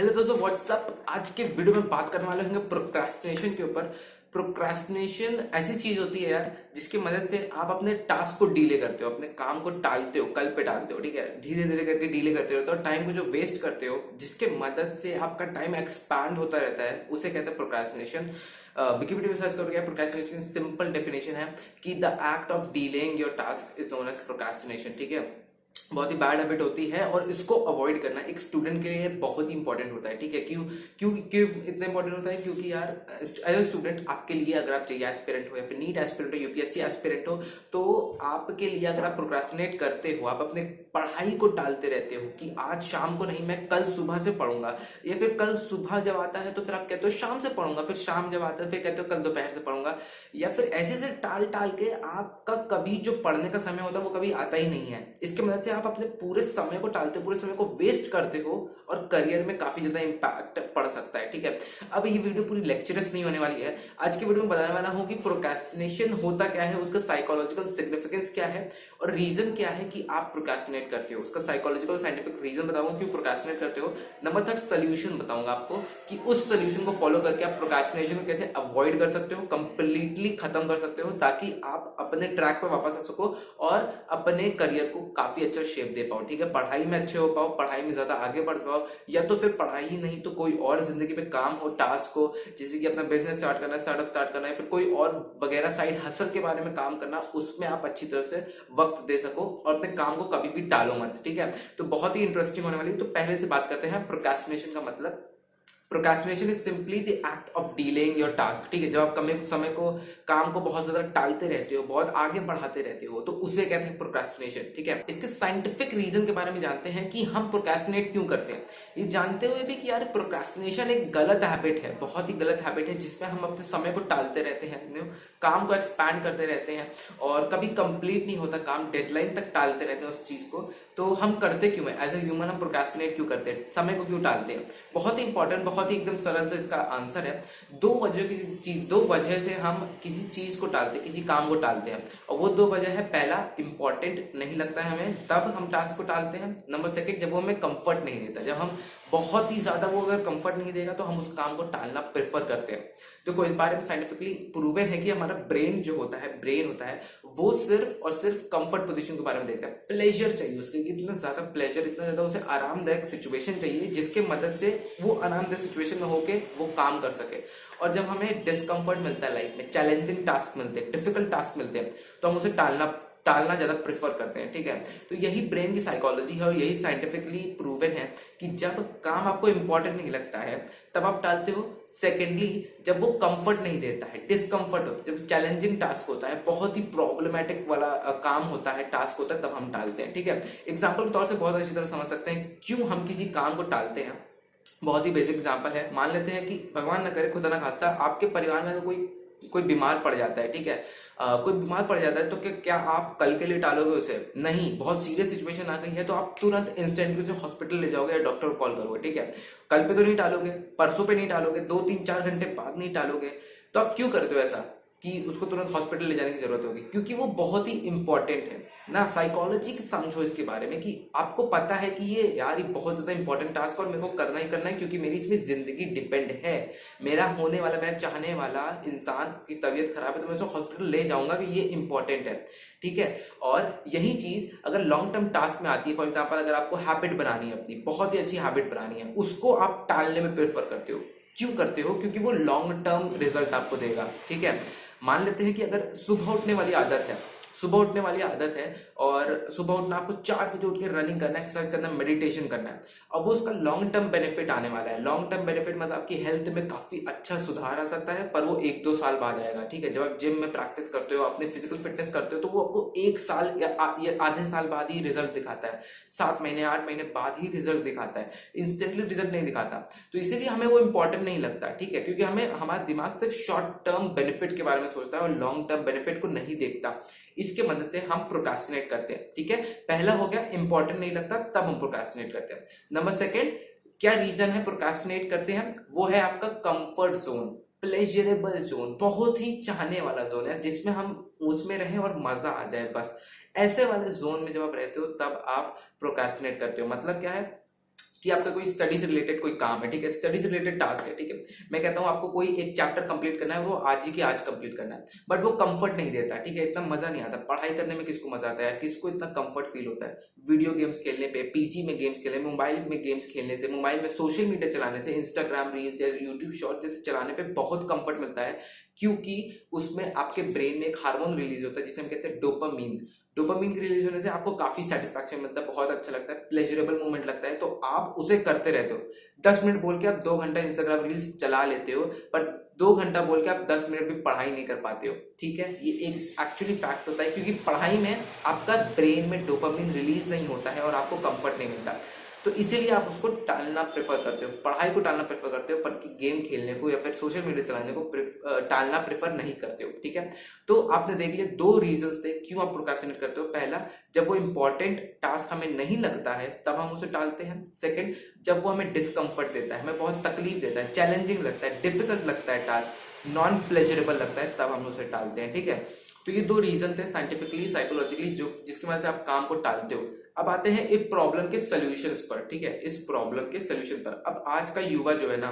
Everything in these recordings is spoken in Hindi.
हेलो दोस्तों, व्हाट्सअप। आज के वीडियो में बात करने वाले होंगे प्रोक्रास्टिनेशन के ऊपर। प्रोक्रास्टिनेशन ऐसी चीज होती है यार, जिसकी मदद से आप अपने टास्क को डिले करते हो, अपने काम को टालते हो, कल पे टालते हो। ठीक है, धीरे धीरे करके डिले करते रहते हो और टाइम को जो वेस्ट करते हो, जिसके मदद से आपका टाइम एक्सपैंड होता रहता है, उसे कहते हैं प्रोक्रास्टिनेशन। विकिपीडिया में सर्च करोगे, प्रोक्रास्टिनेशन सिंपल डेफिनेशन है कि the act of delaying your task is known as procrastination. ठीक है, बहुत ही बैड हैबिट होती है और इसको अवॉइड करना एक स्टूडेंट के लिए बहुत ही इंपॉर्टेंट होता है। ठीक है, क्यों क्यों क्यों इतना इंपॉर्टेंट होता है? क्योंकि यार एज अ स्टूडेंट आपके लिए, अगर आप जेईई एस्पिरेंट हो या फिर नीट एस्पिरेंट हो, यूपीएससी एस्पिरेंट हो, तो आपके लिए अगर आप प्रोक्रास्टिनेट करते हो, आप अपने पढ़ाई को टालते रहते हो कि आज शाम को नहीं, मैं कल सुबह से पढ़ूंगा, या फिर कल सुबह जब आता है तो फिर आप कहते हो शाम से पढ़ूंगा, फिर शाम जब आता है फिर कहते हो कल दोपहर से पढ़ूंगा, या फिर ऐसे से टाल टाल के आपका कभी जो पढ़ने का समय होता है वो कभी आता ही नहीं है। इसकी मदद से आप अपने पूरे समय को टालते हो, पूरे समय को वेस्ट करते हो और करियर में काफी ज्यादा इंपैक्ट पड़ सकता है। ठीक है, अब ये वीडियो पूरी लेक्चरस नहीं होने वाली है। आज की वीडियो में बताने वाला हूँ कि प्रोक्रेस्टिनेशन होता क्या है, उसका साइकोलॉजिकल सिग्निफिकेंस क्या है और रीजन क्या है कि आप प्रोक्रेस्टिनेट करते हो। उसका साइकोलॉजिकल साइंटिफिक रीजन बताऊंगा क्यों प्रोक्रेस्टिनेट करते हो। नंबर 3 सोल्यूशन बताऊंगा आपको कि उस सोल्यूशन को फॉलो करके आप प्रोक्रेस्टिनेशन को कैसे अवॉइड कर सकते हो, कंप्लीटली खत्म कर सकते हो, ताकि आप अपने ट्रैक पर वापस आ सको और अपने करियर को काफी अच्छा शेप दे पाओ। ठीक है, पढ़ाई में अच्छे हो पाओ, पढ़ाई में ज्यादा आगे बढ़ पाओ, या तो फिर पढ़ाई ही नहीं तो कोई और जिंदगी में काम हो, टास्क हो, जैसे कि अपना बिजनेस स्टार्ट करना है, स्टार्टअप स्टार्ट करना है, फिर कोई और वगैरह साइड हसल के बारे में काम करना, उसमें आप अच्छी तरह से वक्त दे सको और अपने काम को कभी भी टालो मत। ठीक है, तो बहुत ही इंटरेस्टिंग होने वाली है। तो पहले से बात करते हैं प्रोक्रेस्टिनेशन का मतलब। Procrastination is simply the act of delaying your task. ठीक है, जब आप कम समय को, काम को बहुत ज्यादा टालते रहते हो, बहुत आगे बढ़ाते रहते हो, तो उसे कहते हैं प्रोक्रेस्टिनेशन। ठीक है, इसके साइंटिफिक रीजन के बारे में जानते हैं कि हम प्रोक्रेस्टिनेट क्यों करते हैं। ये जानते हुए भी कि यार प्रोक्रेस्टिनेशन एक गलत हैबिट है, बहुत ही गलत हैबिट है, जिसमें हम अपने समय को टालते रहते हैं, काम को एक्सपैंड करते रहते हैं और कभी कंप्लीट नहीं होता काम, डेडलाइन तक टालते रहते हैं उस चीज को। तो हम करते क्यों है? एज ए ह्यूमन हम प्रोक्रेस्टिनेट क्यों करते हैं, समय को क्यों टालते हैं? बहुत ही इंपॉर्टेंट, बहुत ही एकदम सरल से इसका आंसर है। दो वजह से हम किसी चीज को टालते हैं, किसी काम को टालते हैं, और वो दो वजह है। पहला, इंपॉर्टेंट नहीं लगता है हमें, तब हम टास्क को टालते हैं। नंबर सेकंड, जब वो हमें कंफर्ट नहीं देता, जब हम बहुत ही ज्यादा वो अगर कंफर्ट नहीं देगा तो हम उस काम को टालना प्रेफर करते हैं। देखो, इस बारे में साइंटिफिकली प्रूवन है कि हमारा ब्रेन जो होता है, ब्रेन होता है, वो सिर्फ और सिर्फ कंफर्ट पोजीशन के बारे में देखता है। प्लेजर चाहिए उसके, इतना ज्यादा प्लेजर, इतना ज्यादा उसे आरामदायक सिचुएशन चाहिए जिसके मदद से वो आरामदायक सिचुएशन में होके वो काम कर सके। और जब हमें डिस्कंफर्ट मिलता है, लाइफ में चैलेंजिंग टास्क मिलते हैं, डिफिकल्ट टास्क मिलते हैं, तो हम उसे टालना ज्यादा प्रेफर करते हैं। ठीक है, तो यही ब्रेन की साइकोलॉजी है और यही साइंटिफिकली प्रूवन है कि जब काम आपको इंपॉर्टेंट नहीं लगता है तब आप टालते हो। सेकेंडली, जब वो कंफर्ट नहीं देता है, डिस्कंफर्ट होता है, जब चैलेंजिंग टास्क होता है, बहुत ही प्रॉब्लमेटिक वाला काम होता है, टास्क होता है, तब हम टालते हैं। ठीक है, एग्जाम्पल के तौर से बहुत अच्छी तरह समझ सकते हैं क्यों हम किसी काम को टालते हैं। बहुत ही बेसिक एग्जांपल है, मान लेते हैं कि भगवान न करे, खुदा ना खास्ता, आपके परिवार में कोई बीमार पड़ जाता है। ठीक है, कोई बीमार पड़ जाता है तो क्या आप कल के लिए टालोगे उसे? नहीं, बहुत सीरियस सिचुएशन आ गई है तो आप तुरंत इंस्टेंटली उसे हॉस्पिटल ले जाओगे या डॉक्टर को कॉल करोगे। ठीक है, कल पे तो नहीं टालोगे, परसों पे नहीं टालोगे, 2 3 4 घंटे बाद नहीं टालोगे। तो आप क्यों करते हो ऐसा कि उसको तुरंत हॉस्पिटल ले जाने की जरूरत होगी? क्योंकि वो बहुत ही इंपॉर्टेंट है ना। साइकोलॉजी समझो इसके बारे में कि आपको पता है कि ये यार ये बहुत ज्यादा इंपॉर्टेंट टास्क और मेरे को करना ही करना है, क्योंकि मेरी इसमें जिंदगी डिपेंड है। मेरा होने वाला, मैं चाहने वाला इंसान की तबीयत खराब है तो मैं उसे हॉस्पिटल ले जाऊंगा कि ये इंपॉर्टेंट है। ठीक है, और यही चीज अगर लॉन्ग टर्म टास्क में आती है, फॉर एग्जाम्पल अगर आपको हैबिट बनानी है, अपनी बहुत ही अच्छी हैबिट बनानी है, उसको आप टालने में प्रेफर करते हो। क्यों करते हो? क्योंकि वो लॉन्ग टर्म रिजल्ट आपको देगा। ठीक है, मान लेते हैं कि अगर सुबह उठने वाली आदत है, सुबह उठने वाली आदत है और सुबह उठना, आपको 4 बजे उठ के रनिंग करना है, एक्सरसाइज करना है, मेडिटेशन करना है, अब वो उसका लॉन्ग टर्म बेनिफिट आने वाला है। लॉन्ग टर्म बेनिफिट मतलब आपकी हेल्थ में काफी अच्छा सुधार आ सकता है, पर वो 1 2 साल बाद आएगा। ठीक है, जब आप जिम में प्रैक्टिस करते हो, अपने फिजिकल फिटनेस करते हो, तो वो आपको 1 साल या आधे साल बाद ही रिजल्ट दिखाता है, 7 महीने 8 महीने बाद ही रिजल्ट दिखाता है, इंस्टेंटली रिजल्ट नहीं दिखाता। तो इसीलिए हमें वो इंपॉर्टेंट नहीं लगता। ठीक है, क्योंकि हमें, हमारा दिमाग सिर्फ शॉर्ट टर्म बेनिफिट के बारे में सोचता है और लॉन्ग टर्म बेनिफिट को नहीं देखता। इसके मदद से हम प्रोक्रेस्टिनेट करते हैं। ठीक है, पहला हो गया इंपॉर्टेंट नहीं लगता तब हम प्रोक्रेस्टिनेट करते हैं। नंबर सेकंड, क्या रीजन है प्रोक्रेस्टिनेट करते हैं? वो है आपका कंफर्ट जोन, प्लेजरेबल जोन, बहुत ही चाहने वाला जोन है जिसमें हम उसमें रहें और मजा आ जाए बस। ऐसे वाले जोन में जब आप रहते हो तब आप प्रोक्रेस्टिनेट करते हो। मतलब क्या है कि आपका कोई स्टडी से रिलेटेड कोई काम है, ठीक है, स्टडी से रिलेटेड टास्क है, ठीक है, मैं कहता हूँ आपको कोई एक चैप्टर कंप्लीट करना है, वो आज ही के आज कंप्लीट करना है, बट वो कंफर्ट नहीं देता, ठीक है, इतना मजा नहीं आता पढ़ाई करने में। किसको मजा आता है, किसको इतना कंफर्ट फील होता है वीडियो गेम्स खेलने पे, पीसी में गेम्स खेलने, मोबाइल में गेम्स खेलने से, मोबाइल में सोशल मीडिया चलाने से, इंस्टाग्राम रील्स या यूट्यूब शॉर्ट जैसे चलाने पे बहुत कंफर्ट मिलता है, क्योंकि उसमें आपके ब्रेन में एक हार्मोन रिलीज होता है जिसे हम कहते हैं डोपामीन। डोपामीन के रिलीज होने से आपको काफी सेटिस्फैक्शन मिलता है, बहुत अच्छा लगता है, प्लेजरेबल मूवमेंट लगता है, तो आप उसे करते रहते हो। 10 मिनट बोल के आप 2 घंटा इंस्टाग्राम रील्स चला लेते हो, पर 2 घंटा बोल के आप 10 मिनट भी पढ़ाई नहीं कर पाते हो, ठीक है। ये एक एक्चुअली फैक्ट होता है, क्योंकि पढ़ाई में आपका ब्रेन में डोपामिन रिलीज नहीं होता है और आपको कंफर्ट नहीं मिलता, तो इसीलिए आप उसको टालना प्रेफर करते हो, पढ़ाई को टालना प्रेफर करते हो, पर गेम खेलने को या फिर सोशल मीडिया चलाने को टालना प्रेफर नहीं करते हो, ठीक है। तो आपने देख लिया 2 रीजंस थे क्यों आप प्रोक्रास्टिनेट करते हो। पहला, जब वो इंपॉर्टेंट टास्क हमें नहीं लगता है तब हम उसे टालते हैं। सेकंड, जब वो हमें डिस्कम्फर्ट देता है, हमें बहुत तकलीफ देता है, चैलेंजिंग लगता है, डिफिकल्ट लगता है टास्क, नॉन प्लेजरेबल लगता है, तब हम उसे टालते हैं, ठीक है। तो ये 2 रीजन थे साइंटिफिकली साइकोलॉजिकली जो जिसकी वजह से आप काम को टालते हो। अब आते हैं एक प्रॉब्लम के सॉल्यूशंस पर, ठीक है, इस प्रॉब्लम के सॉल्यूशन पर। अब आज का युवा जो है ना,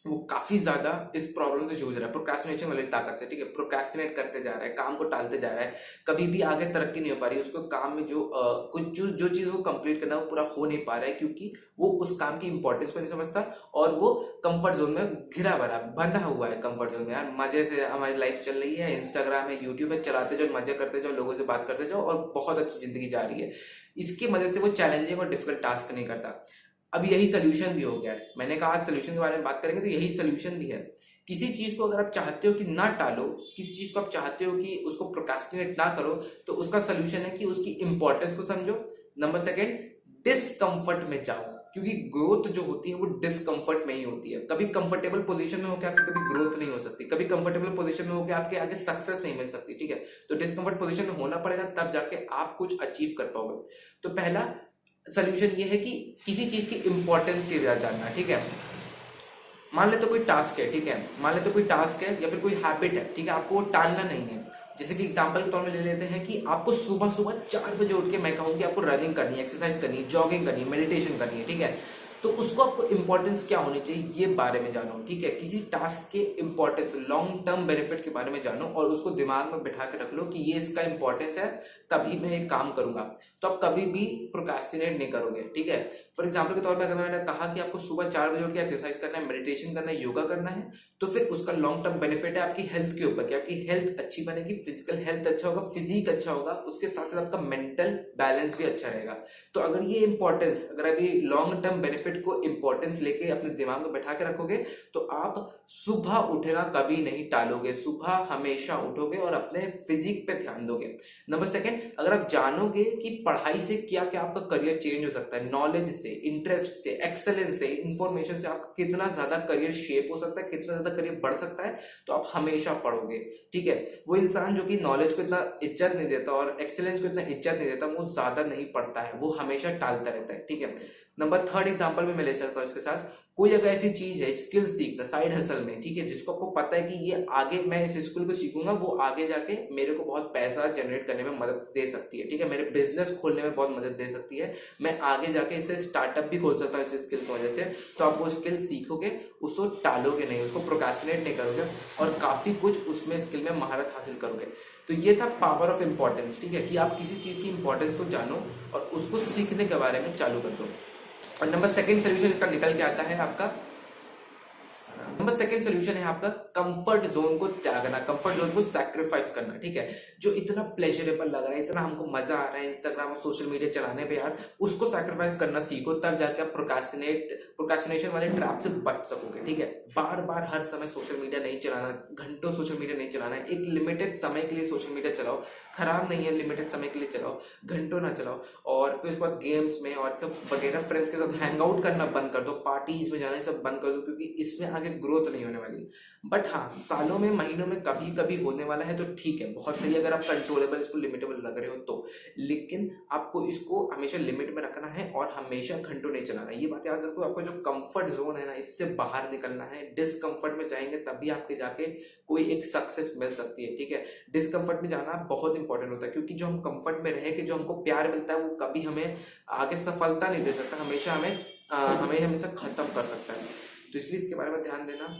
वो काफी ज्यादा इस प्रॉब्लम से जूझ रहा है, प्रोक्रास्टिनेशन वाली ताकत से, ठीक है, प्रोक्रास्टिनेट करते जा रहा है, काम को टालते जा रहा है, कभी भी आगे तरक्की नहीं हो पा रही, उसको काम में जो कुछ जो चीज को कंप्लीट करना है वो पूरा हो नहीं पा रहा है, क्योंकि वो उस काम की इंपॉर्टेंस को नहीं समझता और वो कंफर्ट जोन में घिरा भरा बंधा हुआ है। कंफर्ट जोन में यार मजे से हमारी लाइफ चल रही है, इंस्टाग्राम है, यूट्यूब है, चलाते जाओ, मजे करते जाओ, लोगों से बात करते जाओ और बहुत अच्छी जिंदगी जा रही है। इसकी मदद से वो चैलेंजिंग और डिफिकल्ट टास्क नहीं करता। अब यही सोल्यूशन भी हो गया है, मैंने कहा आज सोल्यूशन के बारे में बात करेंगे, तो यही सोल्यूशन भी है। किसी चीज को अगर आप चाहते हो कि ना टालो, किसी चीज को आप चाहते हो कि उसको प्रोक्रास्टिनेट ना करो, तो उसका सोल्यूशन है कि उसकी इंपॉर्टेंस को समझो। नंबर सेकंड, डिसकंफर्ट में जाओ, क्योंकि ग्रोथ जो होती है वो डिसकंफर्ट में ही होती है। कभी कंफर्टेबल पोजीशन में होकर आपकी कभी ग्रोथ नहीं हो सकती, कभी कंफर्टेबल पोजीशन में होकर आपके आगे सक्सेस नहीं मिल सकती, ठीक है। तो डिसकंफर्ट पोजीशन में होना पड़ेगा, तब जाके आप कुछ अचीव कर पाओगे। तो पहला सोल्यूशन ये है कि किसी चीज की इंपॉर्टेंस की वजह जानना, ठीक है। मान ले तो कोई टास्क है, ठीक है, मान ले तो कोई टास्क है या फिर कोई हैबिट है, ठीक है, आपको वो टालना नहीं है। जैसे कि एग्जांपल के तौर में ले लेते हैं कि आपको सुबह सुबह 4 बजे उठ के, मैं कहूँ कि आपको रनिंग करनी है, एक्सरसाइज करनी है, जॉगिंग करनी है, मेडिटेशन करनी है, ठीक है। तो उसको आपको इंपॉर्टेंस क्या होनी चाहिए ये बारे में जानो, ठीक है। किसी टास्क के इंपॉर्टेंस, लॉन्ग टर्म बेनिफिट के बारे में जानो और उसको दिमाग में बिठा के रख लो कि ये इसका इंपॉर्टेंस है, तभी मैं एक काम करूंगा, तो आप कभी भी प्रोक्रास्टिनेट नहीं करोगे, ठीक है। फॉर एग्जाम्पल के तौर पर अगर मैंने कहा कि आपको सुबह 4 बजे उठ के एक्सरसाइज करना है, मेडिटेशन करना है, योगा करना है, तो फिर उसका लॉन्ग टर्म बेनिफिट है आपकी हेल्थ के ऊपर कि आपकी हेल्थ अच्छी बनेगी, फिजिकल हेल्थ अच्छा होगा, फिजिक अच्छा होगा, उसके साथ साथ आपका मेंटल बैलेंस भी अच्छा रहेगा। तो अगर ये इंपॉर्टेंस, अगर अभी लॉन्ग टर्म बेनिफिट को इंपॉर्टेंस लेके अपने दिमाग में बैठा के रखोगे, तो आप सुबह उठना कभी नहीं टालोगे, सुबह हमेशा उठोगे और अपने फिजिक पे ध्यान दोगे। नंबर सेकंड, अगर आप जानोगे कि पढ़ाई से क्या क्या आपका करियर चेंज हो सकता है, नॉलेज से, इंटरेस्ट से, एक्सेलेंस से, इंफॉर्मेशन से आपका कितना ज्यादा करियर शेप हो सकता है, कितना ज्यादा करियर बढ़ सकता है, तो आप हमेशा पढ़ोगे, ठीक है। वो इंसान जो कि नॉलेज को इतना इज्जत नहीं देता और एक्सेलेंस को इतना इज्जत नहीं देता, वो ज्यादा नहीं पढ़ता है, वो हमेशा टालता रहता है, ठीक है। नंबर थर्ड एग्जाम्पल भी मैं ले सकता हूँ इसके साथ, कोई अगर ऐसी चीज है, स्किल सीखना साइड हसल में, ठीक है, जिसको आपको पता है कि ये आगे मैं इस स्किल को सीखूंगा, वो आगे जाके मेरे को बहुत पैसा जनरेट करने में मदद दे सकती है, ठीक है, मेरे बिजनेस खोलने में बहुत मदद दे सकती है, मैं आगे जाके इससे स्टार्टअप भी खोल सकता हूँ इस स्किल की वजह से। तो आप वो स्किल सीखोगे, उसको टालोगे नहीं, उसको प्रोक्रास्टिनेट नहीं करोगे और काफी कुछ उसमें स्किल में महारत हासिल करोगे। तो ये था पावर ऑफ इंपॉर्टेंस, ठीक है, कि आप किसी चीज की इंपॉर्टेंस को जानो और उसको सीखने के बारे में चालू कर दो। और नंबर सेकंड सोल्यूशन इसका निकल के आता है आपका, नंबर सेकंड सोल्यूशन है आपका कंफर्ट जोन को त्यागना, कंफर्ट जोन को सैक्रिफाइस करना, ठीक है। जो इतना प्लेजरेबल लग रहा है, इतना हमको मजा आ रहा है इंस्टाग्राम और सोशल मीडिया चलाने पे यार, उसको सैक्रिफाइस करना सीखो, तब जाके आप प्रोक्रास्टिनेशन वाले ट्रैप से बच सकोगे, ठीक है। बार बार हर समय सोशल मीडिया नहीं चलाना, घंटों सोशल मीडिया नहीं चलाना है, एक लिमिटेड समय के लिए सोशल मीडिया चलाओ, खराब नहीं है, लिमिटेड समय के लिए चलाओ, घंटों ना चलाओ। और फिर उसके बाद गेम्स में और सब वगैरह फ्रेंड्स के साथ हैंग आउट करना बंद कर दो, पार्टीज में जाना सब बंद कर दो, क्योंकि इसमें आगे ग्रोथ नहीं होने वाली। बट हाँ, सालों में, महीनों में कभी कभी होने वाला है तो ठीक है, बहुत सही, अगर आप कंट्रोलेबल, इसको लिमिटेबल लग रहे हो तो। लेकिन आपको इसको हमेशा लिमिट में रखना है और हमेशा घंटों नहीं चलाना है। ये बात याद रखो, आपका जो कंफर्ट जोन है ना, इससे बाहर निकलना है, डिस्कंफर्ट में जाएंगे तभी आपके जाके कोई एक सक्सेस मिल सकती है, ठीक है। डिस्कंफर्ट में जाना बहुत इंपॉर्टेंट होता है, क्योंकि जो हम कंफर्ट में रह के जो हमको प्यार मिलता है वो कभी हमें आगे सफलता नहीं दे सकता, हमेशा हमें हमें हमेशा खत्म कर सकता है। तो इसलिए इसके बारे में ध्यान देना,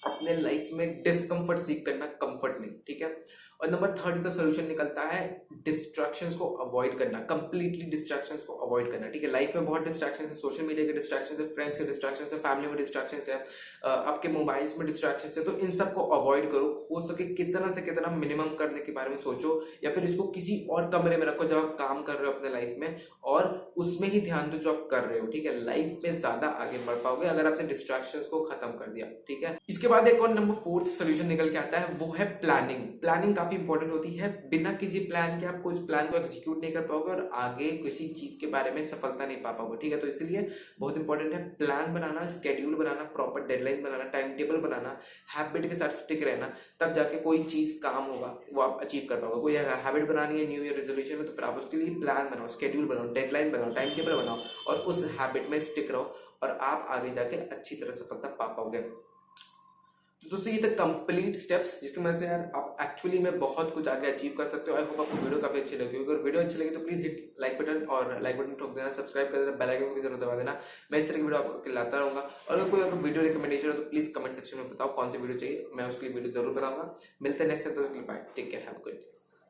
अपने लाइफ में डिस्कम्फर्ट सीख करना, कंफर्ट नहीं, ठीक है। और नंबर थर्ड इसका सोल्यूशन निकलता है डिस्ट्रैक्शंस को अवॉइड करना, कंप्लीटली डिस्ट्रैक्शंस को अवॉइड करना, ठीक है। लाइफ में बहुत डिस्ट्रैक्शंस है, सोशल मीडिया के डिस्ट्रैक्शंस है, फ्रेंड्स के डिस्ट्रैक्शंस है, फैमिली में डिस्ट्रैक्शंस है, आपके मोबाइल्स में डिस्ट्रैक्शंस है। तो इन सब को अवॉइड करो, हो सके कितना से कितना मिनिमम करने के बारे में सोचो, या फिर इसको किसी और कमरे में रखो जब आप काम कर रहे हो अपने लाइफ में, और उसमें ही ध्यान दो जो आप कर रहे हो, ठीक है। लाइफ में ज्यादा आगे बढ़ पाओगे अगर आपने डिस्ट्रैक्शंस को खत्म कर दिया, ठीक है। इसके बाद एक और नंबर फोर्थ सोल्यूशन निकल के आता है, वो है प्लानिंग। प्लानिंग काफी इंपॉर्टेंट होती है। बिना किसी प्लान के आप कोई प्लान को एग्जीक्यूट नहीं कर पाओगे और आगे किसी चीज के बारे में सफलता नहीं पा पाओगे, ठीक है। तो इसलिए बहुत इंपॉर्टेंट है प्लान बनाना, स्केड्यूल बनाना, प्रॉपर डेडलाइन बनाना, टाइम टेबल बनाना, हैबिट के साथ स्टिक रहना, तब जाके कोई चीज काम होगा वो आप अचीव कर पाओगे। कोई हैबिट बनानी है न्यू ईयर रेजोल्यूशन में, तो फिर आप उसके लिए प्लान बनाओ, स्केड्यूल बनाओ, डेडलाइन बनाओ, टाइम टेबल बनाओ, और उस हैबिट में स्टिक रहो, और आप आगे जाके अच्छी तरह सफलता पा पाओगे। तो दोस्तों ये थे कंप्लीट स्टेप्स जिसकी वजह से यार आप एक्चुअली में बहुत कुछ आगे अचीव कर सकते हो। आई होप आपको वीडियो काफी अच्छी लगी। अगर वीडियो अच्छी लगी तो प्लीज हिट लाइक बटन, और लाइक बटन ठोक देना, सब्सक्राइब कर देना, बेल आइकन को जरूर दबा देना। मैं इस तरह की वीडियो आपको लाता रहूंगा। और अगर कोई अगर वीडियो रिकमेंडेशन हो तो प्लीज कमेंट सेक्शन में बताओ कौन सी वीडियो चाहिए, मैं उसकी वीडियो जरूर बताऊंगा। मिलते हैं नेक्स्ट एपिसोड में, bye, take care, have a good day.